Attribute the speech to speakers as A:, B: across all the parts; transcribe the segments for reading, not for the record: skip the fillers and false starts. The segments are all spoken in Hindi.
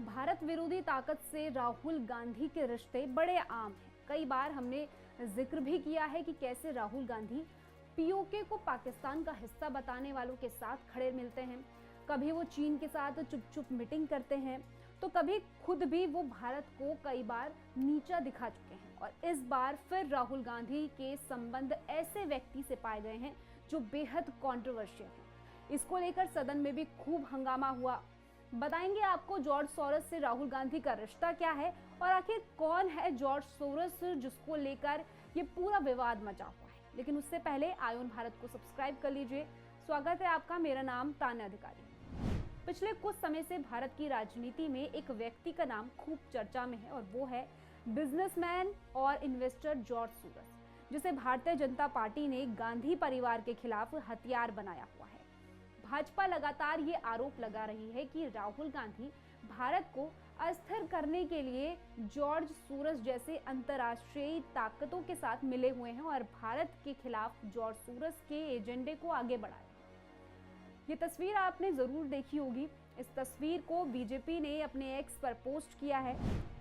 A: भारत विरोधी ताकत से राहुल गांधी के रिश्ते बड़े आम हैं। कई बार हमने जिक्र भी किया है कि कैसे राहुल गांधी पीओके को पाकिस्तान का हिस्सा बताने वालों के साथ खड़े मिलते हैं। कभी वो चीन के साथ चुप चुप मीटिंग करते हैं, तो कभी खुद भी वो भारत को कई बार नीचा दिखा चुके हैं। और इस बार फिर राहुल गांधी के संबंध ऐसे व्यक्ति से पाए गए हैं जो बेहद कंट्रोवर्शियल है। इसको लेकर सदन में भी खूब हंगामा हुआ। बताएंगे आपको जॉर्ज सोरोस से राहुल गांधी का रिश्ता क्या है और आखिर कौन है जॉर्ज सोरोस जिसको लेकर ये पूरा विवाद मचा हुआ है। लेकिन उससे पहले आयोन भारत को सब्सक्राइब कर लीजिए। स्वागत है आपका, मेरा नाम तान्या अधिकारी। पिछले कुछ समय से भारत की राजनीति में एक व्यक्ति का नाम खूब चर्चा में है और वो है बिजनेसमैन और इन्वेस्टर जॉर्ज सोरोस, जिसे भारतीय जनता पार्टी ने गांधी परिवार के खिलाफ हथियार बनाया हुआ है। भाजपा लगातार ये आरोप लगा रही है कि राहुल गांधी भारत को अस्थिर करने के लिए जॉर्ज सोरोस जैसे अंतर्राष्ट्रीय ताकतों के साथ मिले हुए हैं और भारत के खिलाफ जॉर्ज सोरोस के एजेंडे को आगे बढ़ा रहे हैं। ये तस्वीर आपने जरूर देखी होगी। इस तस्वीर को बीजेपी ने अपने एक्स पर पोस्ट किया है।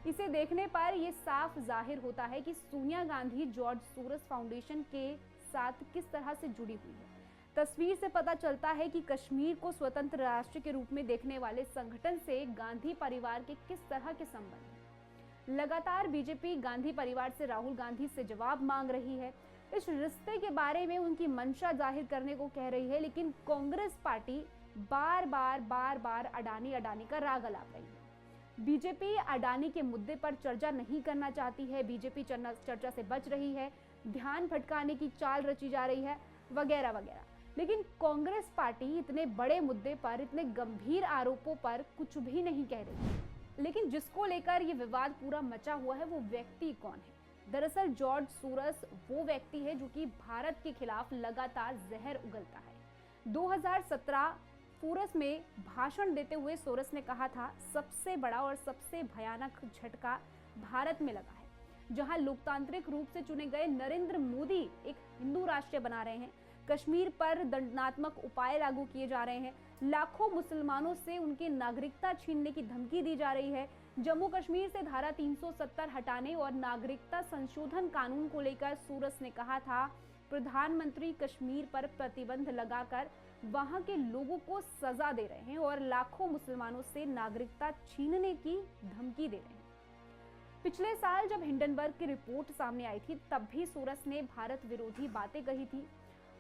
A: इसे देखने पर यह साफ जाहिर होता है कि Sonia Gandhi George Soros foundation के साथ किस तरह से जुड़ी हुई है। तस्वीर से पता चलता है कि कश्मीर को स्वतंत्र राष्ट्र के रूप में देखने वाले संगठन से गांधी परिवार के किस तरह के संबंध हैं। लगातार बीजेपी गांधी परिवार से राहुल गांधी से जवाब मांग रही है। इस रिश्ते के बारे में उनकी मंशा जाहिर करने को कह रही है, लेकिन कांग्रेस पार्टी बार बार अडानी का राग अलाप रही है। बीजेपी अडानी के मुद्दे पर चर्चा नहीं करना चाहती है। बीजेपी चर्चा से बच रही है, ध्यान भटकाने की चाल रची जा रही है, वगैरह वगैरह। लेकिन कांग्रेस पार्टी इतने बड़े मुद्दे पर, इतने गंभीर आरोपों पर कुछ भी नहीं कह रही। लेकिन जिसको लेकर ये विवाद पूरा मचा हुआ है वो व्यक्ति कौन है? दरअसल जॉर्ज सोरोस वो व्यक्ति है जो कि भारत के खिलाफ लगातार जहर उगलता है। 2017 सोरोस में भाषण देते हुए सोरोस ने कहा था, सबसे बड़ा और सबसे भयानक झटका भारत में लगा है, जहां लोकतांत्रिक रूप से चुने गए नरेंद्र मोदी एक हिंदू राष्ट्र बना रहे हैं। कश्मीर पर दंडात्मक उपाय लागू किए जा रहे हैं। लाखों मुसलमानों से उनकी नागरिकता छीनने की धमकी दी जा रही है। जम्मू कश्मीर से धारा 370 हटाने और नागरिकता संशोधन कानून को लेकर सोरोस ने कहा था, प्रधानमंत्री कश्मीर पर प्रतिबंध लगाकर वहां के लोगों को सजा दे रहे हैं और लाखों मुसलमानों से नागरिकता छीनने की धमकी दे रहे हैं। पिछले साल जब हिंडनबर्ग की रिपोर्ट सामने आई थी, तब भी सोरोस ने भारत विरोधी बातें कही थी।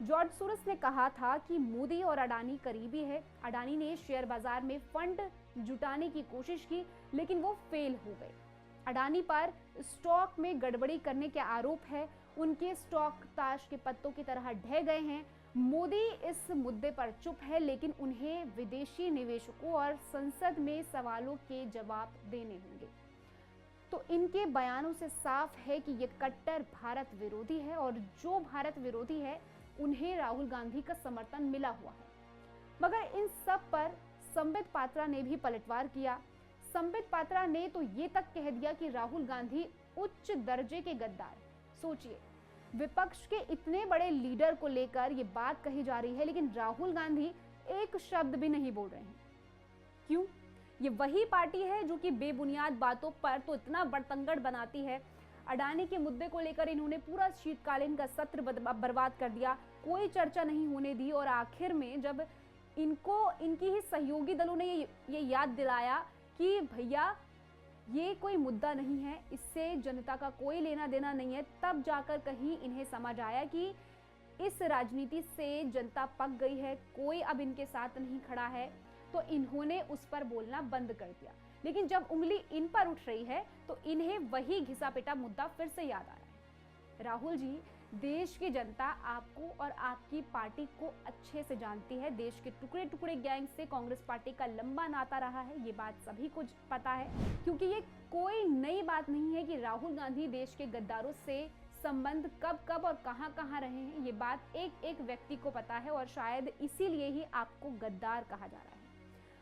A: जॉर्ज सोरोस ने कहा था कि मोदी और अडानी करीबी है। अडानी ने शेयर बाजार में फंड जुटाने की कोशिश की, लेकिन वो फेल हो गए। अडानी पर स्टॉक में गड़बड़ी करने के आरोप है। उनके स्टॉक ताश के पत्तों की तरह ढह गए हैं। मोदी इस मुद्दे पर चुप है, लेकिन उन्हें विदेशी निवेशकों और संसद में सवालों के जवाब देने होंगे। तो इनके बयानों से साफ है कि ये कट्टर भारत विरोधी है और जो भारत विरोधी है उन्हें राहुल गांधी का समर्थन मिला हुआ है। मगर इन सब पर संबित पात्रा ने भी पलटवार किया। संबित पात्रा ने तो ये तक कह दिया कि राहुल गांधी उच्च दर्जे के गद्दार। सोचिए, विपक्ष के इतने बड़े लीडर को लेकर ये बात कही जा रही है, लेकिन राहुल गांधी एक शब्द भी नहीं बोल रहे हैं। क्यों? ये वही पार्टी है जो कि बेबुनियाद बातों पर तो इतना बड़तंगड़ बनाती है। अडानी के मुद्दे को लेकर इन्होंने पूरा शीतकालीन का सत्र बर्बाद कर दिया, कोई चर्चा नहीं होने दी और आखिर में जब इनकी ही सहयोगी दलों ने ये याद दिलाया कि भैया ये कोई मुद्दा नहीं है, इससे जनता का कोई लेना देना नहीं है, तब जाकर कहीं इन्हें समझ आया कि इस राजनीति से जनता पक गई है, कोई अब इनके साथ नहीं खड़ा है, तो इन्होंने उस पर बोलना बंद कर दिया। लेकिन जब उंगली इन पर उठ रही है तो इन्हें वही घिसा पिटा मुद्दा फिर से याद आ रहा है। राहुल जी, देश की जनता आपको और आपकी पार्टी को अच्छे से जानती है। देश के टुकड़े टुकड़े गैंग से कांग्रेस पार्टी का लंबा नाता रहा है, ये बात सभी को पता है, क्योंकि ये कोई नई बात नहीं है कि राहुल गांधी देश के गद्दारों से संबंध कब कब और कहां कहां रहे हैं। ये बात एक एक व्यक्ति को पता है और शायद इसीलिए ही आपको गद्दार कहा जा रहा है।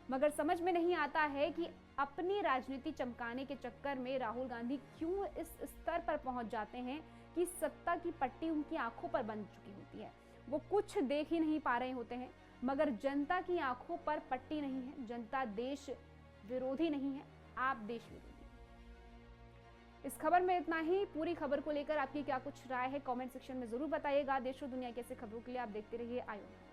A: मगर समझ में नहीं आता है कि अपनी राजनीति चमकाने के चक्कर में राहुल गांधी क्यों इस स्तर पर पहुंच जाते हैं कि सत्ता की पट्टी उनकी आंखों पर बंध चुकी होती है। वो कुछ देख ही नहीं पा रहे होते हैं, मगर जनता की आंखों पर पट्टी नहीं है। जनता देश विरोधी नहीं है, आप देश विरोधी। इस खबर में इतना ही। पूरी खबर को लेकर आपकी क्या कुछ राय है, कमेंट सेक्शन में जरूर बताइएगा। देश और दुनिया की ऐसी खबरों के लिए आप देखते रहिए आयोग।